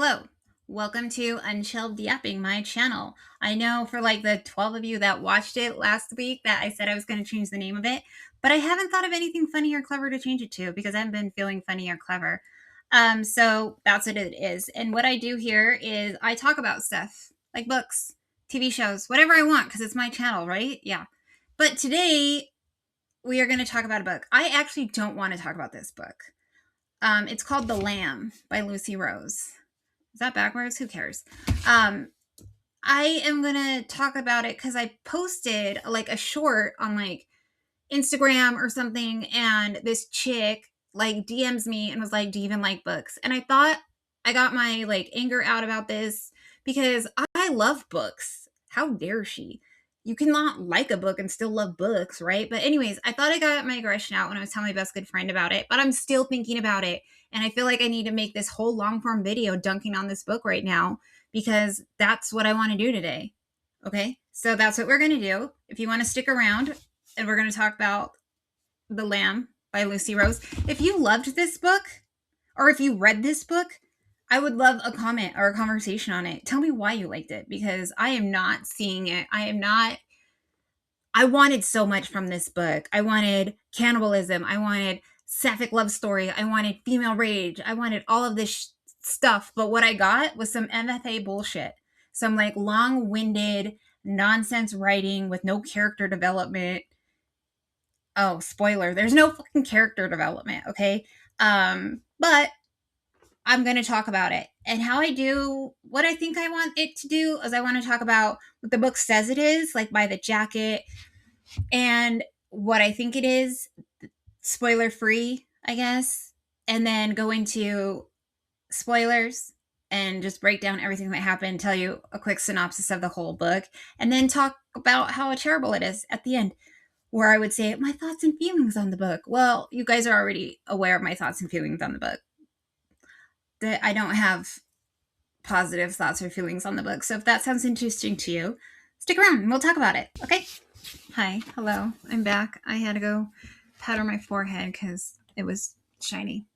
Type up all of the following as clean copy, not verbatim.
Hello, welcome to Unshelved Yapping, my channel. I know for like the 12 of you that watched it last week that I said I was going to change the name of it, but I haven't thought of anything funny or clever to change it to because I haven't been feeling funny or clever. So that's what it is. And what I do here is I talk about stuff like books, TV shows, whatever I want because it's my channel, right? Yeah. But today we are going to talk about a book. I actually don't want to talk about this book. It's called The Lamb by Lucy Rose. Is that backwards? Who cares? Um, I am gonna talk about it because I posted like a short on like Instagram or something, and this chick like DMs me and was like, "Do you even like books?" And I thought I got my like anger out about this because I love books. How dare she? You cannot like a book and still love books, right? But anyways, I thought I got my aggression out when I was telling my best good friend about it, but I'm still thinking about it. And I feel like I need to make this whole long form video dunking on this book right now because that's what I want to do today. Okay. So that's what we're going to do. If you want to stick around, and we're going to talk about The Lamb by Lucy Rose. If you loved this book, or if you read this book, I would love a comment or a conversation on it. Tell me why you liked it because I am not seeing it. I wanted so much from this book. I wanted cannibalism. I wanted sapphic love story. I wanted female rage. I wanted all of this stuff. But what I got was some MFA bullshit. Some like long winded nonsense writing with no character development. Oh, spoiler, there's no fucking character development, okay? But I'm going to talk about it. And how I do what I think I want it to do is I want to talk about what the book says it is, like by the jacket, and what I think it is, spoiler free, I guess, and then go into spoilers and just break down everything that happened, tell you a quick synopsis of the whole book, and then talk about how terrible it is at the end, where I would say my thoughts and feelings on the book. Well, you guys are already aware of my thoughts and feelings on the book. That I don't have positive thoughts or feelings on the book. So if that sounds interesting to you, stick around and we'll talk about it. Okay? Hi, hello. I'm back. I had to go powder my forehead because it was shiny.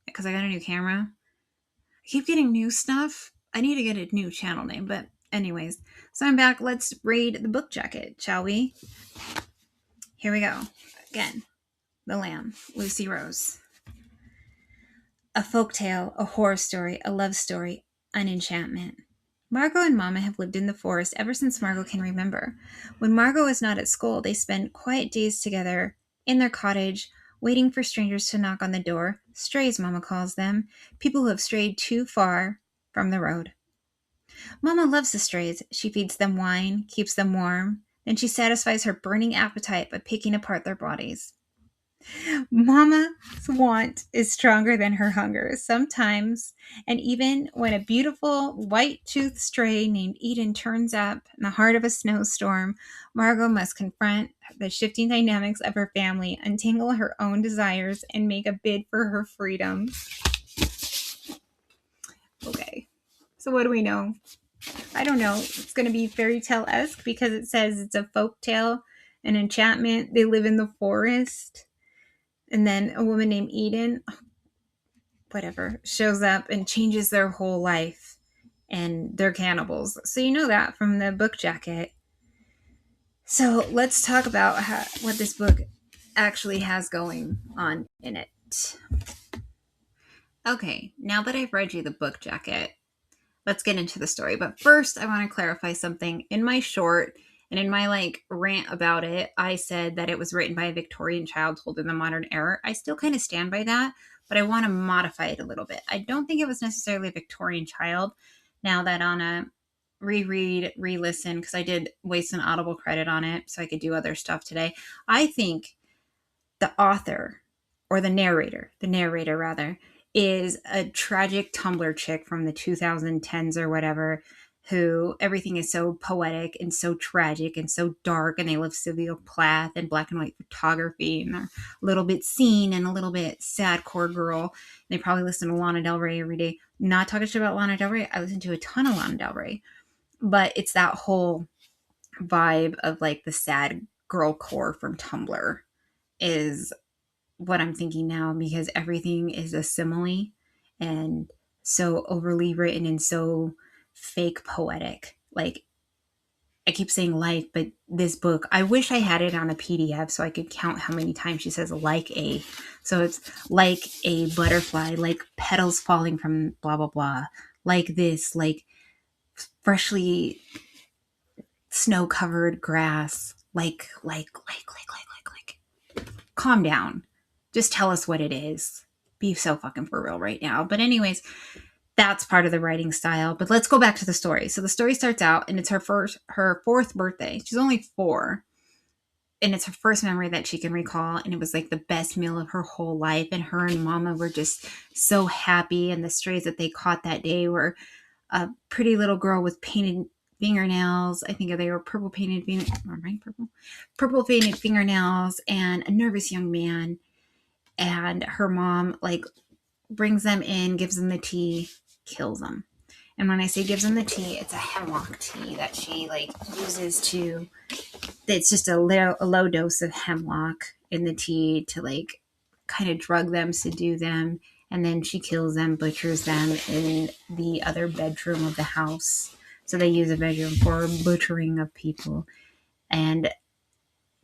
Because I got a new camera. I keep getting new stuff. I need to get a new channel name, but anyways. So I'm back. Let's read the book jacket, shall we? Here we go. Again. The Lamb, Lucy Rose. A folktale, a horror story, a love story, an enchantment. Margot and Mama have lived in the forest ever since Margot can remember. When Margot is not at school, they spend quiet days together in their cottage, waiting for strangers to knock on the door. Strays, Mama calls them, people who have strayed too far from the road. Mama loves the strays. She feeds them wine, keeps them warm, then she satisfies her burning appetite by picking apart their bodies. Mama's want is stronger than her hunger sometimes, and even when a beautiful white-toothed stray named Eden turns up in the heart of a snowstorm, Margot must confront the shifting dynamics of her family, untangle her own desires, and make a bid for her freedom. Okay, so what do we know? I don't know. It's going to be fairy tale-esque because it says it's a folk tale, an enchantment. They live in the forest. And then a woman named Eden, whatever, shows up and changes their whole life. And they're cannibals. So you know that from the book jacket. So let's talk about what this book actually has going on in it. Okay, now that I've read you the book jacket, let's get into the story. But first, I want to clarify something. In my short and in my like rant about it, I said that it was written by a Victorian child told in the modern era. I still kind of stand by that, but I want to modify it a little bit. I don't think it was necessarily a Victorian child. Now that on a reread, re-listen, because I did waste an Audible credit on it so I could do other stuff today. I think the author or the narrator rather, is a tragic Tumblr chick from the 2010s or whatever, who everything is so poetic and so tragic and so dark, and they love Sylvia Plath and black and white photography, and they're a little bit scene and a little bit sad core girl. They probably listen to Lana Del Rey every day. Not talking shit about Lana Del Rey. I listen to a ton of Lana Del Rey. But it's that whole vibe of like the sad girl core from Tumblr is what I'm thinking now, because everything is a simile, and so overly written and so fake poetic. Like, I keep saying like, but this book, I wish I had it on a PDF so I could count how many times she says like a. So it's like a butterfly, like petals falling from blah, blah, blah, like this, like freshly snow covered grass, like. Calm down. Just tell us what it is. Be so fucking for real right now. But anyways, that's part of the writing style. But let's go back to the story. So the story starts out and it's her fourth birthday. She's only 4. And it's her first memory that she can recall. And it was like the best meal of her whole life. And her and mama were just so happy. And the strays that they caught that day were a pretty little girl with painted fingernails. I think they were purple painted fingernails, and a nervous young man. And her mom like brings them in, gives them the tea, kills them. And when I say gives them the tea, it's a hemlock tea that she like uses to. It's just a low dose of hemlock in the tea to like kind of drug them, subdue them, and then she kills them, butchers them in the other bedroom of the house. So they use a bedroom for butchering of people. And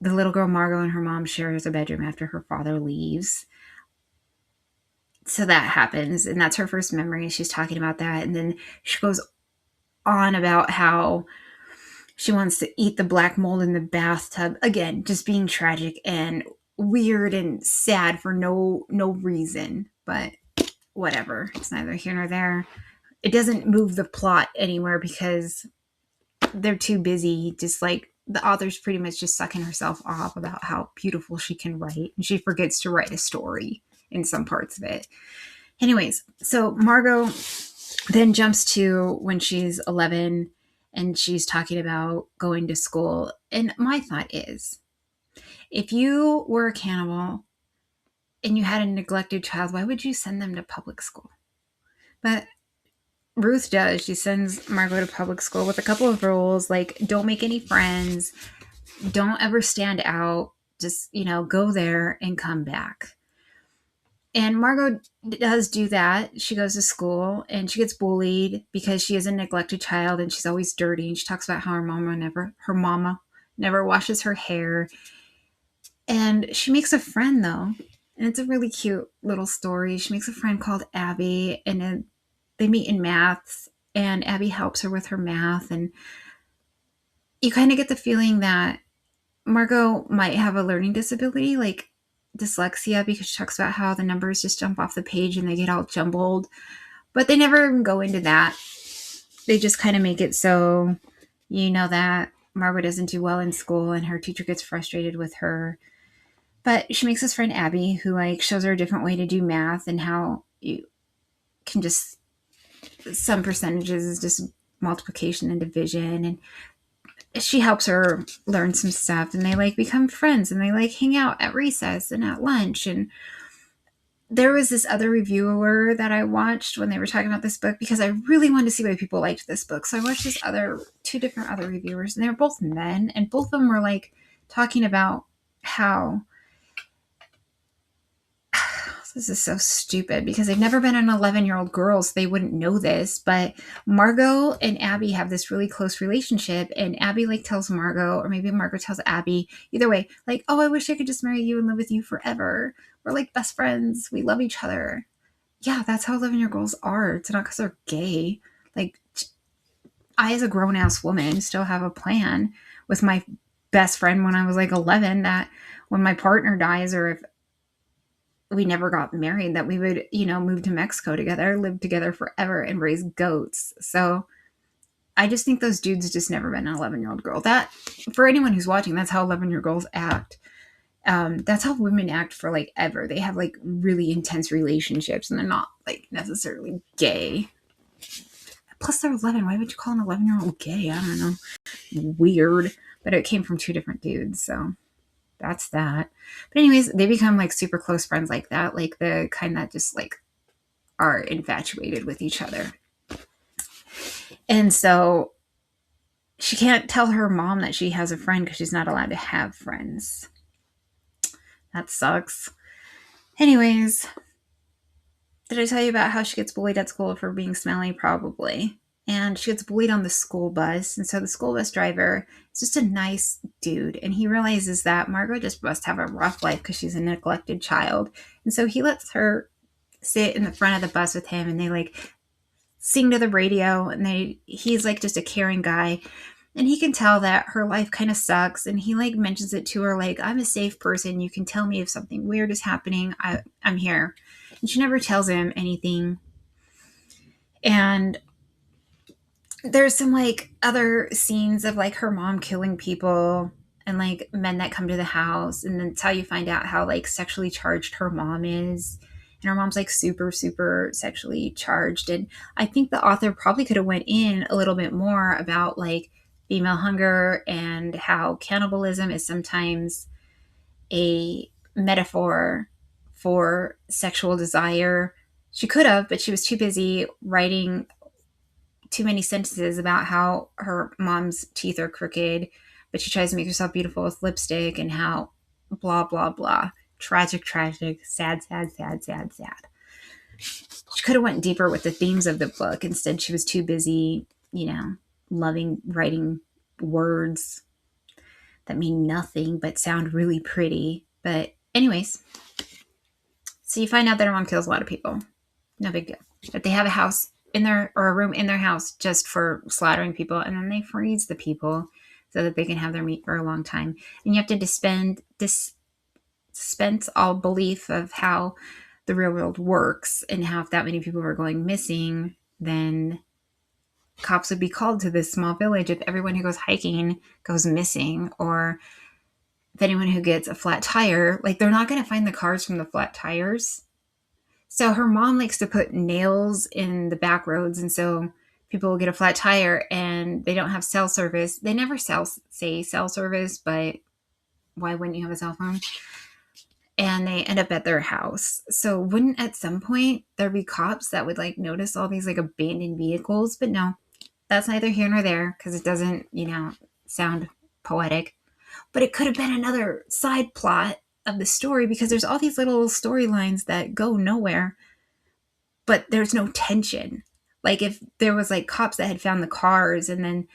the little girl Margot and her mom shares a bedroom after her father leaves. So that happens, and that's her first memory. She's talking about that, and then she goes on about how she wants to eat the black mold in the bathtub. Again, just being tragic and weird and sad for no reason, but whatever. It's neither here nor there. It doesn't move the plot anywhere because they're too busy. Just like the author's pretty much just sucking herself off about how beautiful she can write, and she forgets to write a story in some parts of it. Anyways, so Margot then jumps to when she's 11 and she's talking about going to school. And my thought is, if you were a cannibal and you had a neglected child, why would you send them to public school? But Ruth does. She sends Margot to public school with a couple of rules, like don't make any friends, don't ever stand out, just, go there and come back. And Margot does do that. She goes to school and she gets bullied because she is a neglected child and she's always dirty. And she talks about how her mama never washes her hair. And she makes a friend though. And it's a really cute little story. She makes a friend called Abby, and they meet in maths, and Abby helps her with her math. And you kind of get the feeling that Margot might have a learning disability, like dyslexia, because she talks about how the numbers just jump off the page and they get all jumbled. But they never even go into that. They just kind of make it so that Margot doesn't do well in school and her teacher gets frustrated with her. But she makes this friend Abby who like shows her a different way to do math and how you can just, some percentages is just multiplication and division, and she helps her learn some stuff, and they like become friends and they like hang out at recess and at lunch. And there was this other reviewer that I watched when they were talking about this book because I really wanted to see why people liked this book. So I watched two different other reviewers, and they were both men, and both of them were like talking about how this is so stupid because they've never been an 11-year-old girl, so they wouldn't know this. But Margot and Abby have this really close relationship, and Abby like tells Margot, or maybe Margot tells Abby, either way, like, oh, I wish I could just marry you and live with you forever. We're like best friends. We love each other. Yeah, that's how 11-year-old girls are. It's not because they're gay. Like, I, as a grown-ass woman, still have a plan with my best friend when I was like 11 that when my partner dies, or if we never got married, that we would, move to Mexico together, live together forever, and raise goats. So I just think those dudes just never been an 11-year-old girl. That, for anyone who's watching, that's how 11-year-old girls act. That's how women act for like ever. They have like really intense relationships, and they're not like necessarily gay. Plus they're 11. Why would you call an 11-year-old gay? I don't know. Weird. But it came from two different dudes, so that's that. But anyways, they become like super close friends like that, like the kind that just like are infatuated with each other. And so she can't tell her mom that she has a friend because she's not allowed to have friends. That sucks. Anyways, Did I tell you about how she gets bullied at school for being smelly? Probably. And she gets bullied on the school bus. And so the school bus driver is just a nice dude. And he realizes that Margot just must have a rough life because she's a neglected child. And so he lets her sit in the front of the bus with him, and they like sing to the radio, and he's like just a caring guy, and he can tell that her life kind of sucks, and he like mentions it to her like, I'm a safe person, you can tell me if something weird is happening, I'm here. And she never tells him anything. And there's some like other scenes of like her mom killing people and like men that come to the house, and then it's how you find out how like sexually charged her mom is. And her mom's like super super sexually charged, and I think the author probably could have went in a little bit more about like female hunger and how cannibalism is sometimes a metaphor for sexual desire. She could have, but she was too busy writing too many sentences about how her mom's teeth are crooked, but she tries to make herself beautiful with lipstick, and how blah blah blah. Tragic, tragic, sad, sad, sad, sad, sad. She could have went deeper with the themes of the book. Instead, she was too busy, loving writing words that mean nothing but sound really pretty. But anyways, so you find out that her mom kills a lot of people. No big deal. But they have a house in their, or a room in their house just for slaughtering people, and then they freeze the people so that they can have their meat for a long time. And you have to dispense all belief of how the real world works, and how if that many people were going missing, then cops would be called to this small village if everyone who goes hiking goes missing, or if anyone who gets a flat tire, like they're not going to find the cars from the flat tires. So her mom likes to put nails in the back roads, and so people will get a flat tire and they don't have cell service. They never say cell service, but why wouldn't you have a cell phone? And they end up at their house. So wouldn't at some point there be cops that would like notice all these like abandoned vehicles? But no, that's neither here nor there, because it doesn't, sound poetic. But it could have been another side plot of the story, because there's all these little storylines that go nowhere, but there's no tension. Like if there was like cops that had found the cars, and then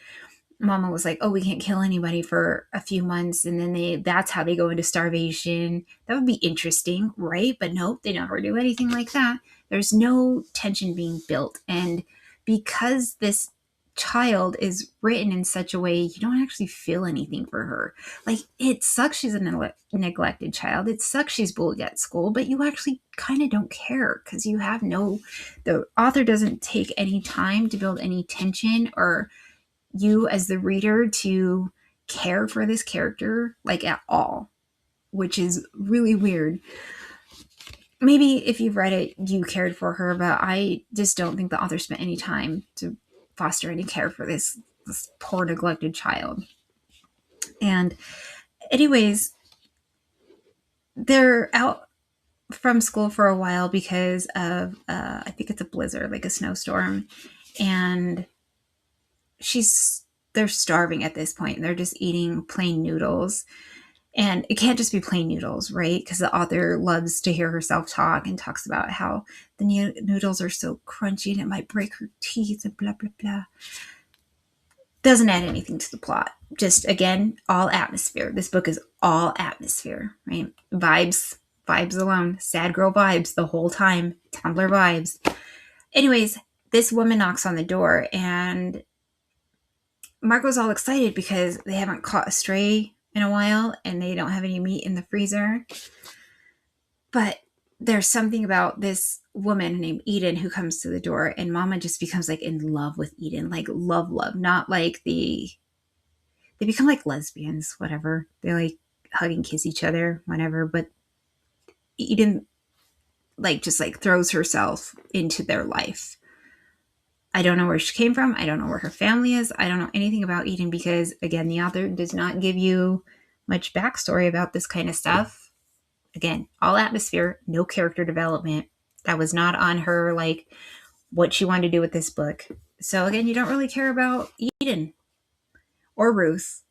Mama was like, oh, we can't kill anybody for a few months, and then that's how they go into starvation. That would be interesting, right? But nope, they never do anything like that. There's no tension being built. And because this child is written in such a way, you don't actually feel anything for her. Like, it sucks she's a neglected child. It sucks she's bullied at school, but you actually kind of don't care, because the author doesn't take any time to build any tension, or you as the reader to care for this character like at all, which is really weird. Maybe if you've read it, you cared for her, but I just don't think the author spent any time to foster any care for this poor neglected child. And anyways, they're out from school for a while because of I think it's a blizzard, like a snowstorm, and they're starving at this point, and they're just eating plain noodles. And it can't just be plain noodles, right? Because the author loves to hear herself talk, and talks about how the noodles are so crunchy and it might break her teeth and blah, blah, blah. Doesn't add anything to the plot. Just, again, all atmosphere. This book is all atmosphere, right? Vibes alone. Sad girl vibes the whole time. Tumblr vibes. Anyways, this woman knocks on the door, and Marco's all excited because they haven't caught a stray in a while, and they don't have any meat in the freezer. But there's something about this woman named Eden who comes to the door, and Mama just becomes like in love with Eden, like love, not like they become like lesbians, whatever. They like hug and kiss each other, whatever. But Eden like just like throws herself into their life. I don't know where she came from. I don't know where her family is. I don't know anything about Eden, because, again, the author does not give you much backstory about this kind of stuff. Again, all atmosphere, no character development. That was not on her, like, what she wanted to do with this book. So, again, you don't really care about Eden or Ruth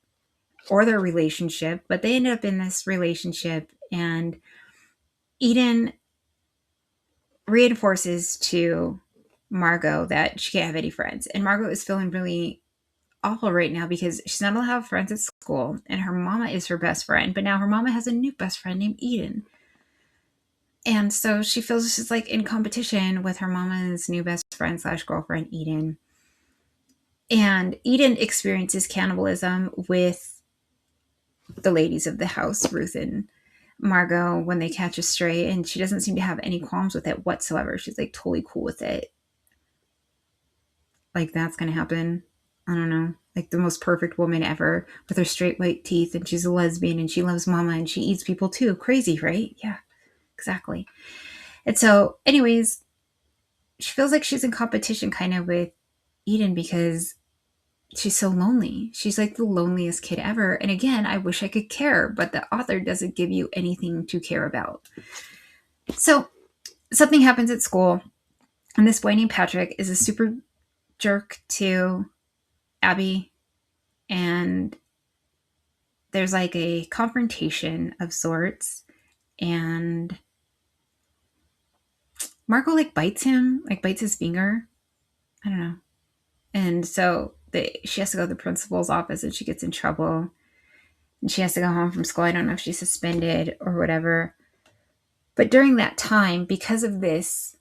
or their relationship, but they ended up in this relationship, and Eden reinforces to Margot that she can't have any friends. And Margot is feeling really awful right now because she's not allowed to have friends at school, and her mama is her best friend, but now her mama has a new best friend named Eden. And so she feels she's like in competition with her mama's new best friend slash girlfriend, Eden. And Eden experiences cannibalism with the ladies of the house, Ruth and Margot, when they catch a stray, and she doesn't seem to have any qualms with it whatsoever. She's like totally cool with it. Like, that's gonna happen. I don't know. Like the most perfect woman ever with her straight white teeth, and she's a lesbian, and she loves mama, and she eats people too. Crazy, right? Yeah, exactly. And so, anyways, she feels like she's in competition kind of with Eden because she's so lonely. She's like the loneliest kid ever. And again, I wish I could care, but the author doesn't give you anything to care about. So something happens at school, and this boy named Patrick is a super jerk to Abby, and there's like a confrontation of sorts, and Marco like bites him, like bites his finger. I don't know. And so she has to go to the principal's office, and she gets in trouble, and she has to go home from school. I don't know if she's suspended or whatever. But during that time, because of this,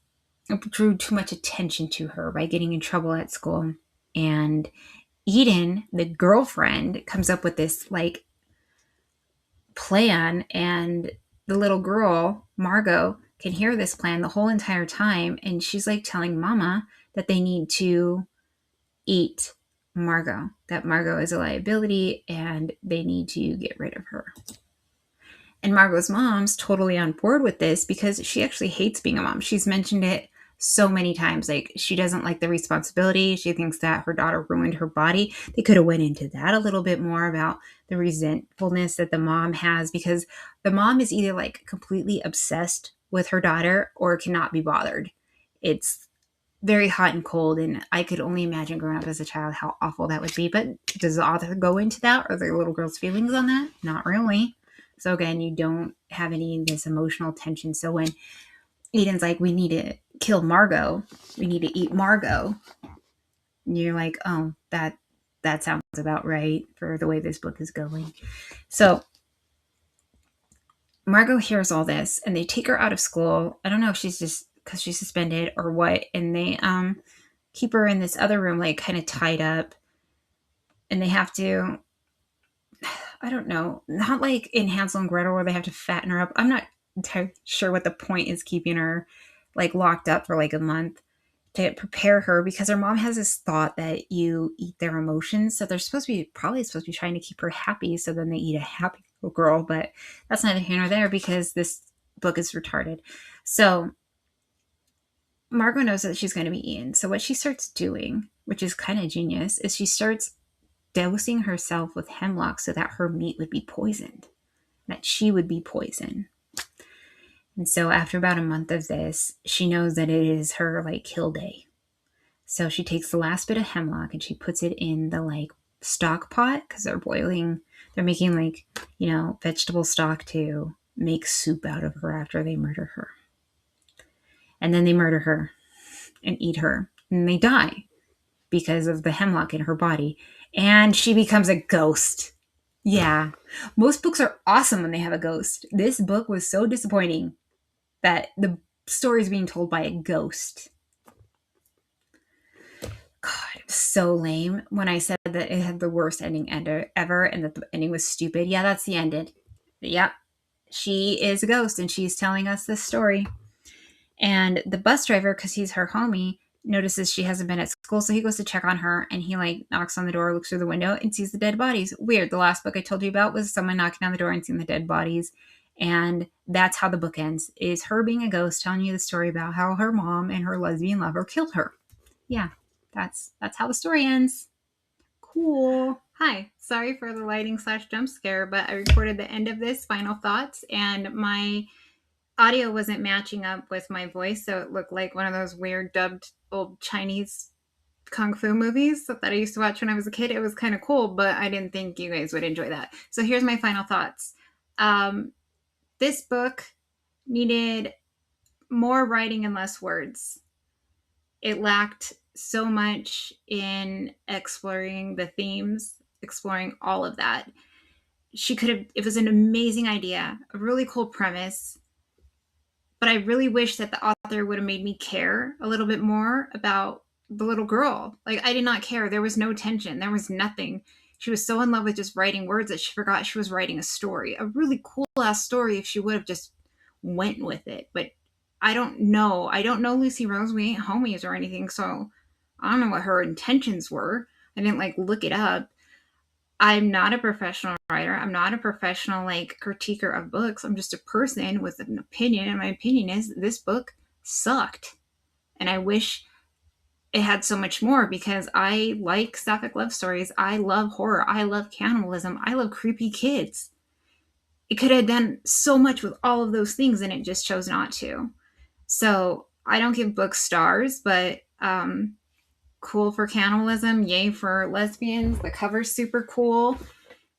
it drew too much attention to her by getting in trouble at school. And Eden, the girlfriend, comes up with this like plan, and the little girl, Margot, can hear this plan the whole entire time, and she's like telling Mama that they need to eat Margot, that Margot is a liability and they need to get rid of her. And Margot's mom's totally on board with this because she actually hates being a mom. She's mentioned it so many times. Like, she doesn't like the responsibility. She thinks that her daughter ruined her body. They could have went into that a little bit more about the resentfulness that the mom has, because the mom is either like completely obsessed with her daughter or cannot be bothered. It's very hot and cold, and I could only imagine growing up as a child how awful that would be. But does the author go into that, or the little girl's feelings on that? Not really. So again, you don't have any of this emotional tension. So when Eden's like, we need to kill Margot, we need to eat Margot, and you're like, oh, that sounds about right for the way this book is going. So Margot hears all this, and they take her out of school. I don't know if she's just because she's suspended or what, and they keep her in this other room, like kind of tied up, and they have to, I don't know, not like in Hansel and Gretel where they have to fatten her up. I'm not entirely sure what the point is keeping her like locked up for like a month, to prepare her, because her mom has this thought that you eat their emotions. So they're probably supposed to be trying to keep her happy. So then they eat a happy little girl, but that's neither here nor there because this book is retarded. So Margot knows that she's going to be eaten. So what she starts doing, which is kind of genius, is she starts dosing herself with hemlock so that her meat would be poisoned, that she would be poison. And so after about a month of this, she knows that it is her like kill day. So she takes the last bit of hemlock and she puts it in the like stock pot, because they're making like, vegetable stock to make soup out of her after they murder her. And then they murder her and eat her, and they die because of the hemlock in her body. And she becomes a ghost. Yeah. Most books are awesome when they have a ghost. This book was so disappointing that the story is being told by a ghost. God, it was so lame when I said that it had the worst ending ever and that the ending was stupid. Yeah, that's the ending. Yep. She is a ghost and she's telling us this story. And the bus driver, because he's her homie, notices she hasn't been at school, so he goes to check on her, and he like knocks on the door, looks through the window, and sees the dead bodies. Weird. The last book I told you about was someone knocking on the door and seeing the dead bodies, and that's how the book ends, is her being a ghost telling you the story about how her mom and her lesbian lover killed her. Yeah, that's how the story ends. Cool. Hi, sorry for the lighting / jump scare, but I recorded the end of this final thoughts, and my audio wasn't matching up with my voice, so it looked like one of those weird dubbed old Chinese kung fu movies that I used to watch when I was a kid. It was kind of cool, but I didn't think you guys would enjoy that. So here's my final thoughts. This book needed more writing and less words. It lacked so much in exploring the themes, exploring all of that. She could have, it was an amazing idea, a really cool premise, but I really wish that the author would have made me care a little bit more about the little girl. Like, I did not care. There was no tension, there was nothing. She was so in love with just writing words that she forgot she was writing a story, a really cool ass story if she would have just went with it. But I don't know. I don't know Lucy Rose. We ain't homies or anything, so I don't know what her intentions were. I didn't like look it up. I'm not a professional writer. I'm not a professional like critiquer of books. I'm just a person with an opinion, and my opinion is this book sucked. And I wish it had so much more because I like sapphic love stories. I love horror. I love cannibalism. I love creepy kids. It could have done so much with all of those things, and it just chose not to. So I don't give books stars, but cool for cannibalism, yay for lesbians. The cover's super cool.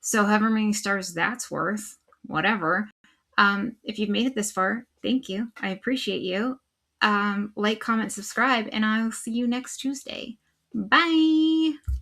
So however many stars that's worth, whatever. If you've made it this far, thank you. I appreciate you. Like, comment, subscribe, and I'll see you next Tuesday. Bye.